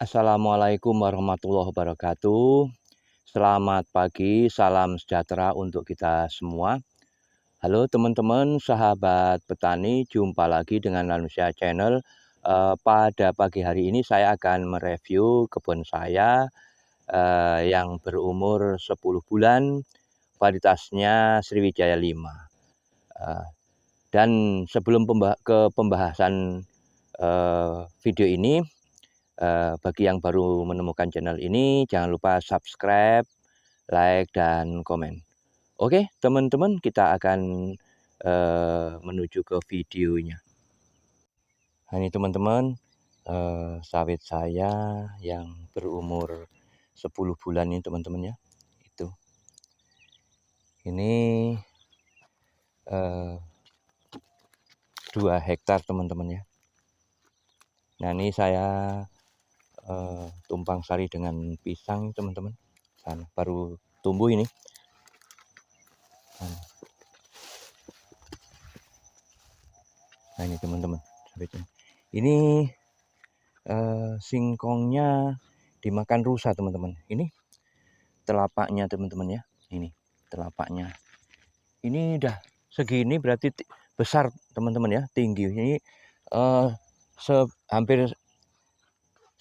Assalamualaikum warahmatullahi wabarakatuh. Selamat pagi, salam sejahtera untuk kita semua. Halo teman-teman, sahabat petani, jumpa lagi dengan Manusia Channel. Pada pagi hari ini saya akan mereview kebun saya yang berumur 10 bulan, varietasnya Sriwijaya 5. Dan sebelum pembahasan video ini, bagi yang baru menemukan channel ini, jangan lupa subscribe, like, dan komen. Oke, teman-teman, kita akan menuju ke videonya. Nah, ini teman-teman, sawit saya yang berumur 10 bulan ini teman-teman ya. Itu. Ini 2 hektar teman-teman ya. Nah, ini saya tumpang sari dengan pisang teman-teman. Baru tumbuh ini. Nah, ini teman-teman, ini singkongnya dimakan rusa teman-teman. Ini telapaknya teman-teman ya. Ini telapaknya. Ini udah segini berarti besar teman-teman ya, tinggi. Ini hampir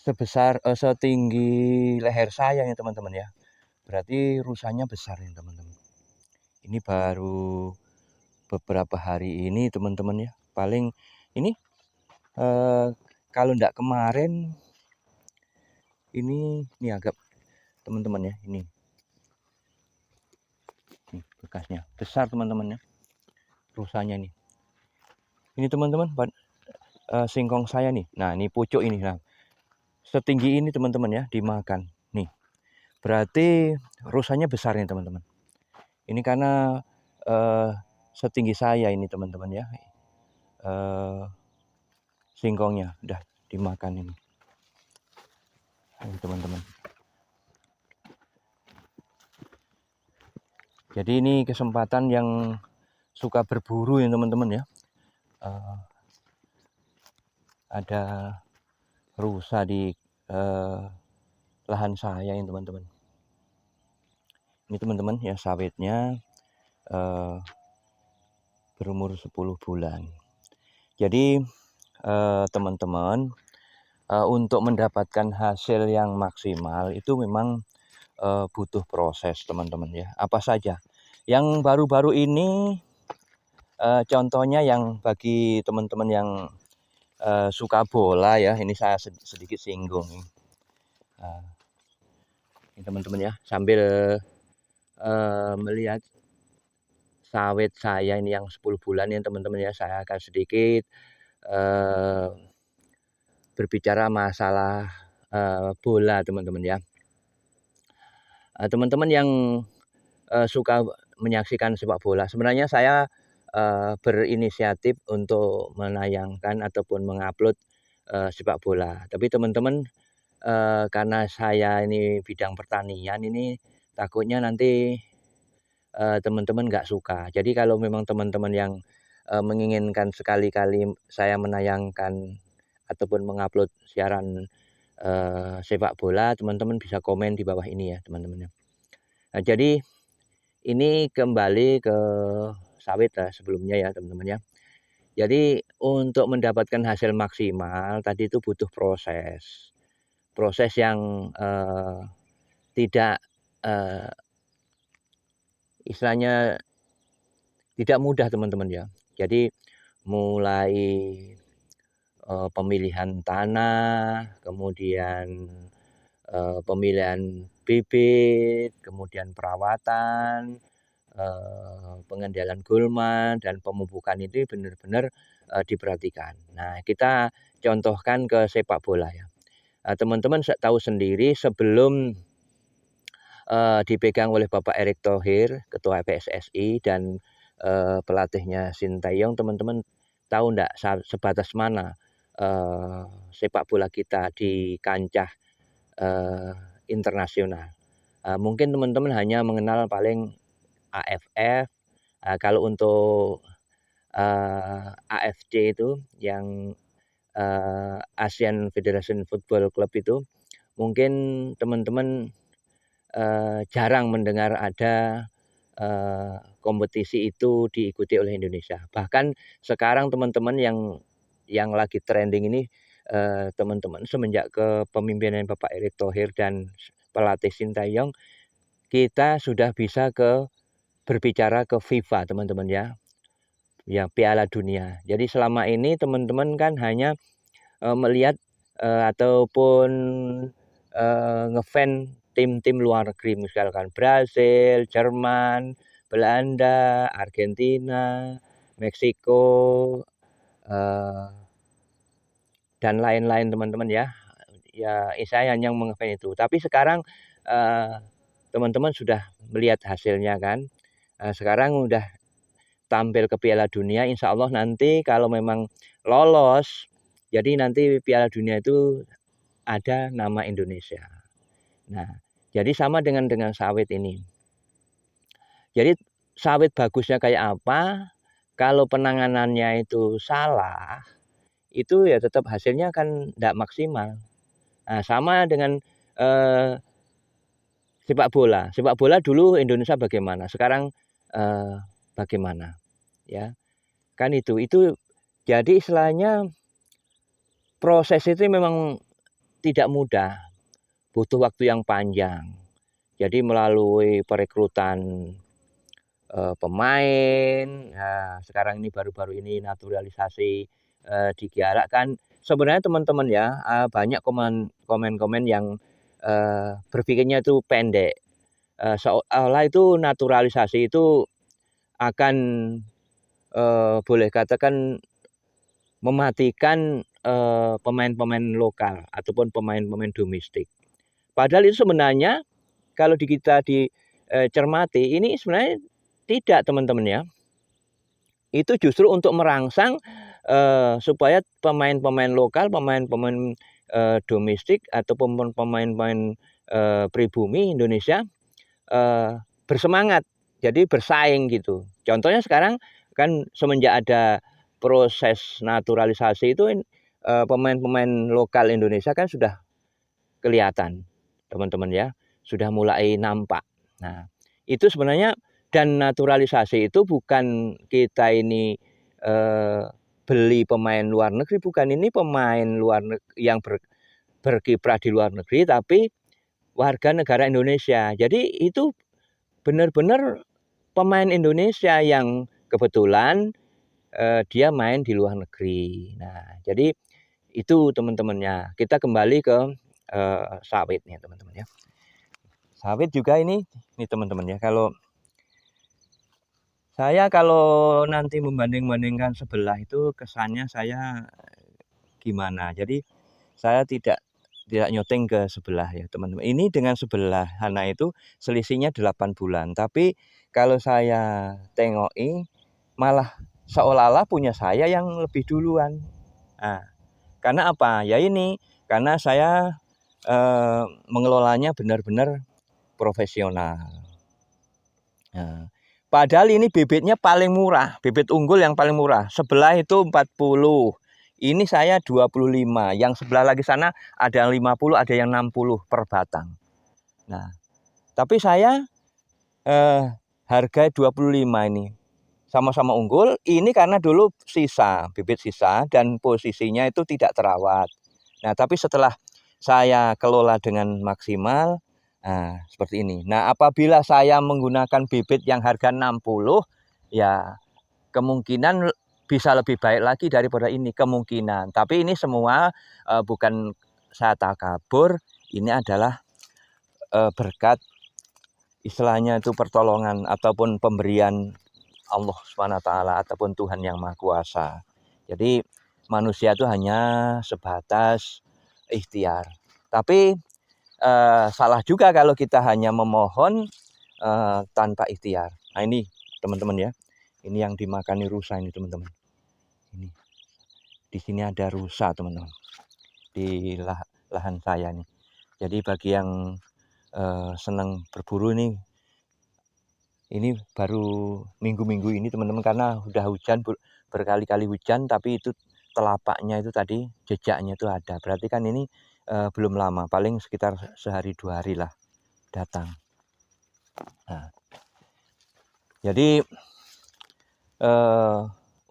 sebesar setinggi leher saya ya teman-teman ya. Berarti rusanya besar ya teman-teman. Ini baru beberapa hari ini teman-teman ya. Paling ini kalau enggak kemarin ini agak teman-teman ya, ini bekasnya besar teman-teman ya, rusanya ini teman-teman, singkong saya nih. Nah, ini pucuk ini, nah setinggi ini teman-teman ya, dimakan nih, berarti rusanya besar nih teman-teman. Ini karena setinggi saya ini teman-teman ya, singkongnya udah dimakan ini teman-teman. Jadi ini kesempatan yang suka berburu ya teman-teman ya. Ada rusa di lahan saya ini teman-teman. Ini teman-teman ya, sawitnya berumur 10 bulan. Jadi teman-teman, untuk mendapatkan hasil yang maksimal itu memang butuh proses teman-teman ya. Apa saja yang baru-baru ini, contohnya yang bagi teman-teman yang suka bola ya, ini saya sedikit singgung ini teman-teman ya, sambil melihat sawit saya ini yang 10 bulan ya teman-teman ya, saya akan sedikit berbicara masalah bola teman-teman ya. Teman-teman yang suka menyaksikan sepak bola, sebenarnya saya berinisiatif untuk menayangkan ataupun mengupload sepak bola. Tapi teman-teman, karena saya ini bidang pertanian, ini takutnya nanti teman-teman nggak suka. Jadi kalau memang teman-teman yang menginginkan sekali-kali saya menayangkan ataupun mengupload siaran sepak bola, teman-teman bisa komen di bawah ini ya teman-teman. Nah, jadi ini kembali ke sawit sebelumnya ya teman-teman ya. Jadi untuk mendapatkan hasil maksimal tadi itu butuh proses yang tidak istilahnya tidak mudah teman-teman ya. Jadi mulai pemilihan tanah, kemudian pemilihan bibit, kemudian perawatan, pengendalian gulma, dan pemupukan itu benar-benar diperhatikan. Nah, kita contohkan ke sepak bola ya. Teman-teman tahu sendiri, sebelum dipegang oleh Bapak Erick Thohir, Ketua PSSI, dan pelatihnya Sintayong, teman-teman tahu enggak sebatas mana sepak bola kita di kancah internasional. Mungkin teman-teman hanya mengenal paling AFF. Kalau untuk AFC itu yang Asian Federation Football Club itu mungkin teman-teman jarang mendengar ada kompetisi itu diikuti oleh Indonesia. Bahkan sekarang teman-teman yang lagi trending ini, teman-teman, semenjak kepemimpinan Bapak Erick Thohir dan pelatih Sintayong, kita sudah bisa berbicara ke FIFA, teman-teman ya. Ya, Piala Dunia. Jadi selama ini teman-teman kan hanya melihat ataupun ngefans tim-tim luar negeri, misalkan Brasil, Jerman, Belanda, Argentina, Meksiko, dan lain-lain, teman-teman ya. Ya, saya hanya mengefans itu. Tapi sekarang teman-teman sudah melihat hasilnya kan. Sekarang udah tampil ke Piala Dunia, insya Allah nanti kalau memang lolos, jadi nanti Piala Dunia itu ada nama Indonesia. Nah, jadi sama dengan sawit ini. Jadi sawit bagusnya kayak apa, kalau penanganannya itu salah, itu ya tetap hasilnya kan tidak maksimal. Nah, sama dengan sepak bola. Sepak bola dulu Indonesia bagaimana, sekarang bagaimana, ya kan itu jadi istilahnya proses itu memang tidak mudah, butuh waktu yang panjang. Jadi melalui perekrutan pemain, nah sekarang ini baru-baru ini naturalisasi digalakkan. Sebenarnya teman-teman ya, banyak komen-komen yang berpikirnya itu pendek. Seolah itu naturalisasi itu akan boleh katakan mematikan pemain-pemain lokal ataupun pemain-pemain domestik. Padahal itu sebenarnya kalau kita dicermati, ini sebenarnya tidak, teman-teman ya. Itu justru untuk merangsang supaya pemain-pemain lokal, pemain-pemain domestik ataupun pemain-pemain pribumi Indonesia bersemangat, jadi bersaing gitu. Contohnya sekarang kan semenjak ada proses naturalisasi itu pemain-pemain lokal Indonesia kan sudah kelihatan, teman-teman ya, sudah mulai nampak. Nah, itu sebenarnya, dan naturalisasi itu bukan kita ini beli pemain luar negeri, bukan, ini pemain luar negeri yang berkiprah di luar negeri tapi warga negara Indonesia. Jadi itu benar-benar pemain Indonesia yang kebetulan dia main di luar negeri. Nah, jadi itu teman-temannya. Kita kembali ke sawit nih, teman-teman ya. Sawit juga ini teman-teman ya. Kalau nanti membanding-bandingkan sebelah itu kesannya saya gimana. Jadi saya tidak nyoteng ke sebelah ya, teman-teman. Ini dengan sebelah sana itu selisihnya 8 bulan. Tapi kalau saya tengoki malah seolah-olah punya saya yang lebih duluan. Nah, karena apa? Ya ini, karena saya mengelolanya benar-benar profesional. Nah, padahal ini bibitnya paling murah, bibit unggul yang paling murah. Sebelah itu 40. Ini saya 25. Yang sebelah lagi sana ada yang 50, ada yang 60 per batang. Nah, tapi saya harga 25 ini. Sama-sama unggul, ini karena dulu bibit sisa dan posisinya itu tidak terawat. Nah, tapi setelah saya kelola dengan maksimal, nah seperti ini. Nah, apabila saya menggunakan bibit yang harga 60, ya kemungkinan bisa lebih baik lagi daripada ini, kemungkinan. Tapi ini semua bukan saya takabur, ini adalah berkat, istilahnya itu pertolongan ataupun pemberian Allah SWT ataupun Tuhan Yang Maha Kuasa. Jadi manusia itu hanya sebatas ikhtiar. Tapi salah juga kalau kita hanya memohon tanpa ikhtiar. Nah ini teman-teman ya, ini yang dimakani rusa ini, teman-teman. Ini di sini ada rusa, teman-teman, di lahan saya nih. Jadi bagi yang senang berburu nih, ini baru minggu-minggu ini, teman-teman, karena udah hujan, berkali-kali hujan, tapi itu telapaknya itu tadi jejaknya itu ada. Berarti kan ini belum lama, paling sekitar sehari 2 hari lah datang. Nah, jadi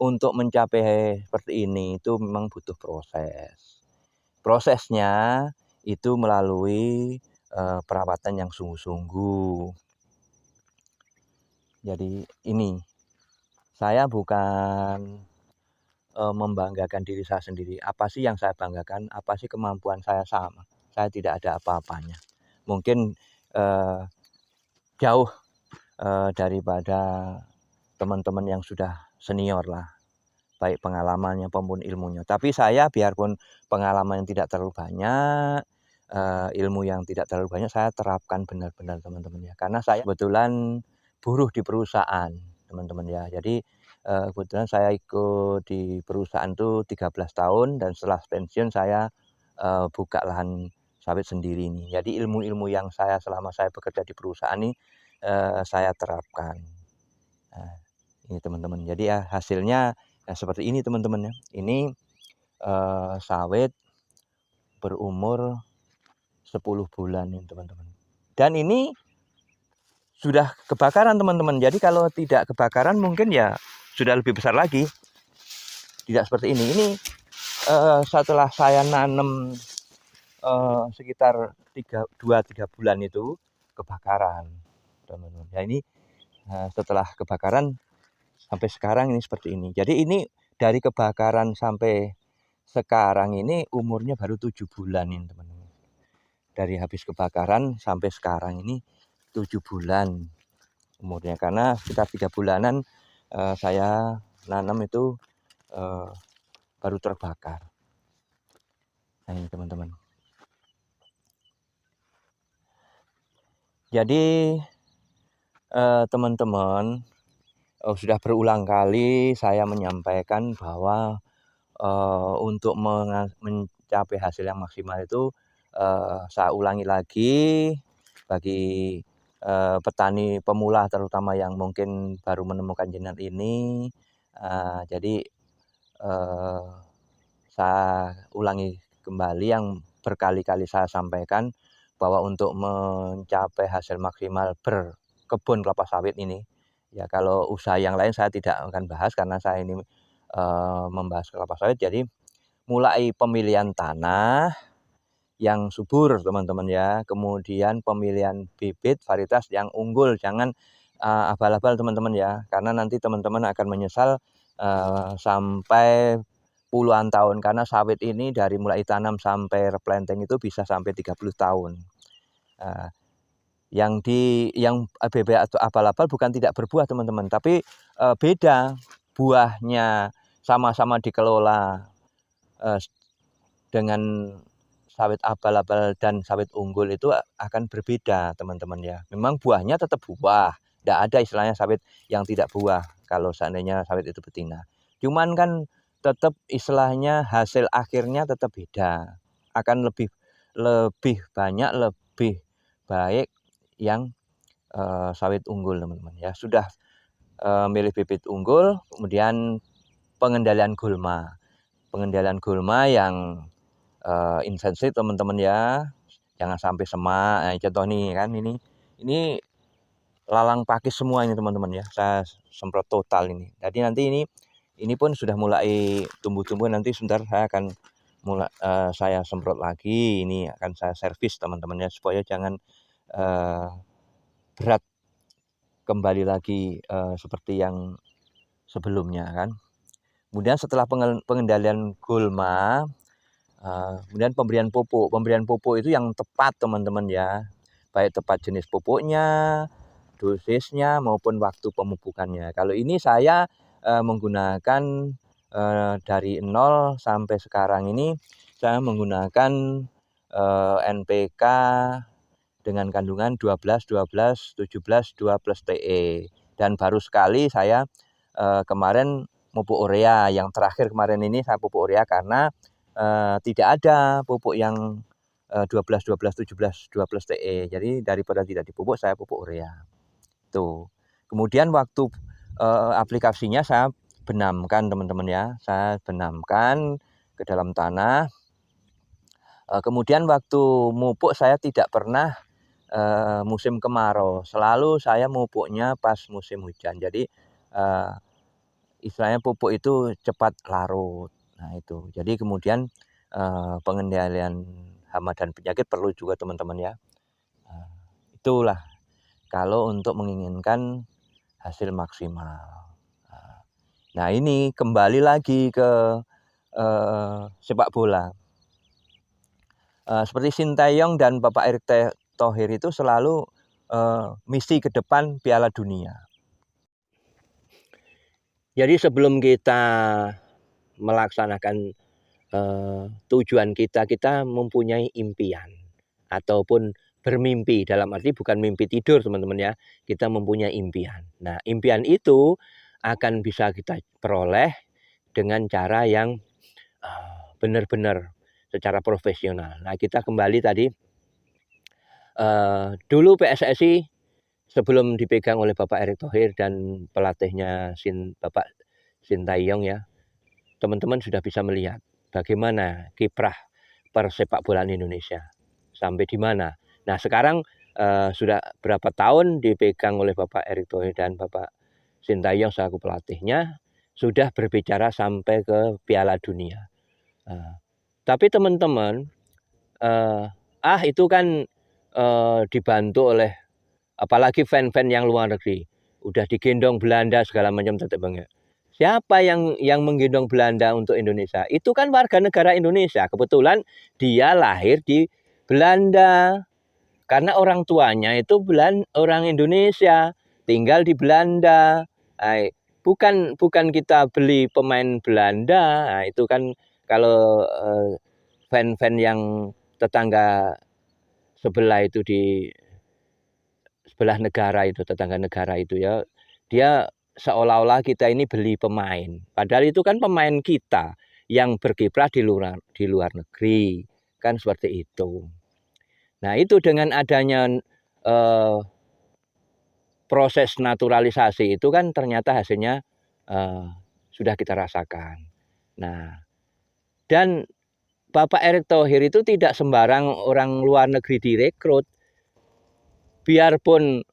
untuk mencapai seperti ini itu memang butuh proses. Prosesnya itu melalui perawatan yang sungguh-sungguh. Jadi ini, saya bukan membanggakan diri saya sendiri. Apa sih yang saya banggakan? Apa sih kemampuan saya sama? Saya tidak ada apa-apanya. Mungkin jauh daripada teman-teman yang sudah senior lah, baik pengalamannya maupun ilmunya. Tapi saya biarpun pengalaman yang tidak terlalu banyak, ilmu yang tidak terlalu banyak, saya terapkan benar-benar teman-teman ya. Karena saya kebetulan buruh di perusahaan teman-teman ya. Jadi kebetulan saya ikut di perusahaan itu 13 tahun dan setelah pensiun saya buka lahan sawit sendiri ini. Jadi ilmu-ilmu yang selama saya bekerja di perusahaan ini saya terapkan. Nah, ini teman-teman. Jadi ya hasilnya seperti ini teman-teman ya. Ini sawit berumur 10 bulan ini teman-teman. Dan ini sudah kebakaran teman-teman. Jadi kalau tidak kebakaran mungkin ya sudah lebih besar lagi. Tidak seperti ini. Ini setelah saya nanam sekitar 2-3 bulan itu kebakaran teman-teman. Ya ini setelah kebakaran sampai sekarang ini seperti ini. Jadi ini dari kebakaran sampai sekarang ini umurnya baru 7 bulan ini teman-teman. Dari habis kebakaran sampai sekarang ini 7 bulan umurnya. Karena sekitar 3 bulanan saya nanam itu baru terbakar. Nah ini teman-teman. Jadi teman-teman sudah berulang kali saya menyampaikan bahwa untuk mencapai hasil yang maksimal itu saya ulangi lagi bagi petani pemula terutama yang mungkin baru menemukan jenat ini. Jadi saya ulangi kembali yang berkali-kali saya sampaikan bahwa untuk mencapai hasil maksimal berkebun kelapa sawit ini, ya kalau usaha yang lain saya tidak akan bahas karena saya ini membahas kelapa sawit. Jadi mulai pemilihan tanah yang subur teman-teman ya, kemudian pemilihan bibit varietas yang unggul, jangan abal-abal teman-teman ya, karena nanti teman-teman akan menyesal sampai puluhan tahun, karena sawit ini dari mulai tanam sampai replanting itu bisa sampai 30 tahun. Yang bebek atau abal-abal bukan tidak berbuah teman-teman, tapi beda buahnya, sama-sama dikelola dengan sawit abal-abal dan sawit unggul itu akan berbeda teman-teman ya. Memang buahnya tetap buah, tidak ada istilahnya sawit yang tidak buah kalau seandainya sawit itu betina. Cuman kan tetap istilahnya hasil akhirnya tetap beda, akan lebih banyak, lebih baik yang sawit unggul teman-teman ya. Sudah milih bibit unggul, kemudian pengendalian gulma yang intensif teman-teman ya, jangan sampai semak. Nah, contoh nih kan ini lalang pakis semua ini teman-teman ya, saya semprot total ini. Jadi nanti ini pun sudah mulai tumbuh-tumbuh, nanti sebentar saya akan mulai saya semprot lagi, ini akan saya servis teman-teman ya, supaya jangan berat kembali lagi seperti yang sebelumnya kan. Kemudian setelah pengendalian gulma, kemudian pemberian pupuk itu yang tepat teman-teman ya, baik tepat jenis pupuknya, dosisnya maupun waktu pemupukannya. Kalau ini saya menggunakan dari 0 sampai sekarang ini saya menggunakan NPK dengan kandungan 12, 12, 17, 2 plus TE. Dan baru sekali saya kemarin pupuk urea, yang terakhir kemarin ini saya pupuk urea karena tidak ada pupuk yang 12, 12, 17, 2 plus TE. Jadi daripada tidak dipupuk, saya pupuk urea. Tuh. Kemudian waktu aplikasinya saya benamkan teman-teman ya. Saya benamkan ke dalam tanah. Kemudian waktu mupuk saya tidak pernah musim kemarau, selalu saya mupuknya pas musim hujan. Jadi istilahnya pupuk itu cepat larut. Nah itu, jadi kemudian pengendalian hama dan penyakit perlu juga teman-teman ya. Itulah kalau untuk menginginkan hasil maksimal. Nah ini kembali lagi ke sepak bola. Seperti Sintayong dan Bapak Erick Thohir itu selalu misi ke depan Piala Dunia. Jadi sebelum kita melaksanakan tujuan kita, kita mempunyai impian ataupun bermimpi, dalam arti bukan mimpi tidur teman-teman ya, kita mempunyai impian. Nah impian itu akan bisa kita peroleh dengan cara yang benar-benar secara profesional. Nah kita kembali tadi, dulu PSSI sebelum dipegang oleh Bapak Erick Thohir dan pelatihnya Bapak Sintayong ya, teman-teman sudah bisa melihat bagaimana kiprah persepak bolaan Indonesia sampai di mana. Nah sekarang sudah berapa tahun dipegang oleh Bapak Erick Thohir dan Bapak Sintayong selaku pelatihnya, sudah berbicara sampai ke Piala Dunia. Tapi teman-teman, itu kan dibantu oleh apalagi fan-fan yang luar negeri, udah digendong Belanda segala macam tetek. Siapa yang menggendong Belanda untuk Indonesia? Itu kan warga negara Indonesia. Kebetulan dia lahir di Belanda. Karena orang tuanya itu orang Indonesia, tinggal di Belanda. Bukan kita beli pemain Belanda. Nah, itu kan kalau fan-fan yang tetangga sebelah itu di sebelah negara itu, tetangga negara itu ya, dia seolah-olah kita ini beli pemain. Padahal itu kan pemain kita yang berkiprah di luar negeri. Kan seperti itu. Nah itu dengan adanya proses naturalisasi itu kan ternyata hasilnya sudah kita rasakan. Nah dan Bapak Erick Thohir itu tidak sembarang orang luar negeri direkrut. Biarpun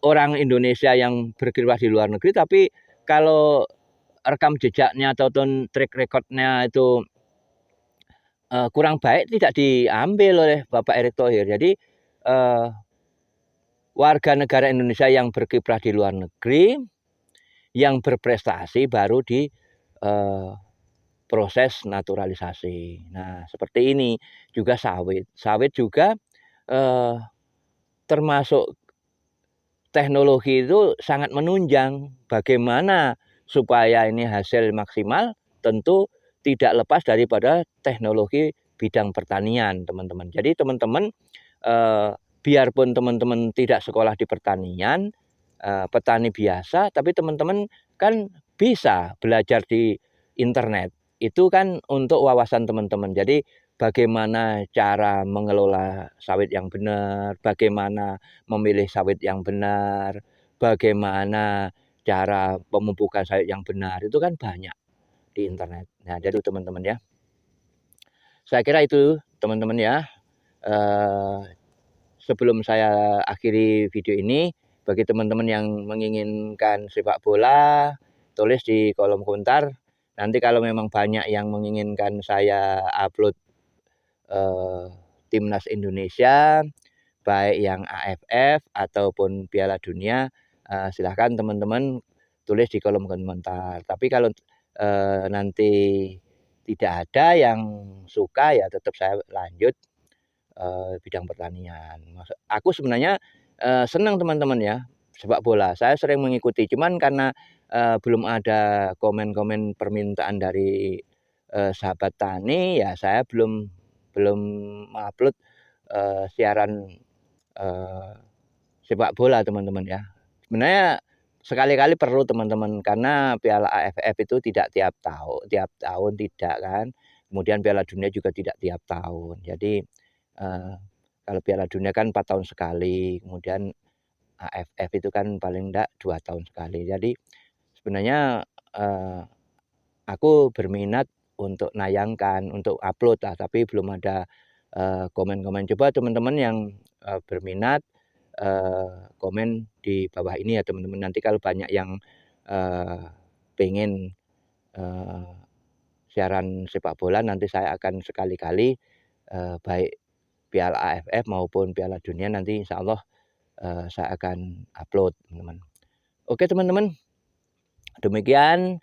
orang Indonesia yang berkiprah di luar negeri, tapi kalau rekam jejaknya atau track recordnya itu kurang baik, tidak diambil oleh Bapak Erick Thohir. Jadi warga negara Indonesia yang berkiprah di luar negeri, yang berprestasi baru di proses naturalisasi. Nah seperti ini juga sawit. Sawit juga termasuk teknologi itu sangat menunjang. Bagaimana supaya ini hasil maksimal, tentu tidak lepas daripada teknologi bidang pertanian, teman-teman. Jadi teman-teman, biarpun teman-teman tidak sekolah di pertanian, petani biasa, tapi teman-teman kan bisa belajar di internet. Itu kan untuk wawasan teman-teman. Jadi bagaimana cara mengelola sawit yang benar, bagaimana memilih sawit yang benar, bagaimana cara pemupukan sawit yang benar, itu kan banyak di internet. Nah, jadi teman-teman ya. Saya kira itu teman-teman ya. Sebelum saya akhiri video ini, bagi teman-teman yang menginginkan sepak bola, tulis di kolom komentar. Nanti kalau memang banyak yang menginginkan saya upload timnas Indonesia, baik yang AFF ataupun Piala Dunia, silahkan teman-teman tulis di kolom komentar. Tapi kalau nanti tidak ada yang suka, ya tetap saya lanjut bidang pertanian. Aku sebenarnya senang teman-teman ya sepak bola. Saya sering mengikuti, cuman karena belum ada komen-komen permintaan dari sahabat tani, ya saya belum upload siaran sepak bola teman-teman ya. Sebenarnya sekali-kali perlu teman-teman, karena Piala AFF itu tidak tiap tahun tidak kan. Kemudian Piala Dunia juga tidak tiap tahun. Jadi kalau Piala Dunia kan 4 tahun sekali, kemudian AFF itu kan paling enggak 2 tahun sekali. Jadi sebenarnya aku berminat untuk nayangkan, untuk upload lah, tapi belum ada komen-komen. Coba teman-teman yang berminat komen di bawah ini ya teman-teman. Nanti kalau banyak yang pengen siaran sepak bola, nanti saya akan sekali-kali baik Piala AFF maupun Piala Dunia nanti insya Allah saya akan upload teman-teman. Oke teman-teman, demikian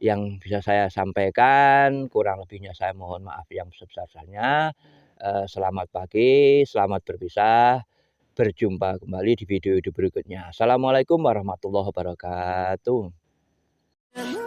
yang bisa saya sampaikan, kurang lebihnya saya mohon maaf yang sebesar-besarnya. Selamat pagi, selamat berpisah, berjumpa kembali di video berikutnya. Assalamualaikum warahmatullahi wabarakatuh.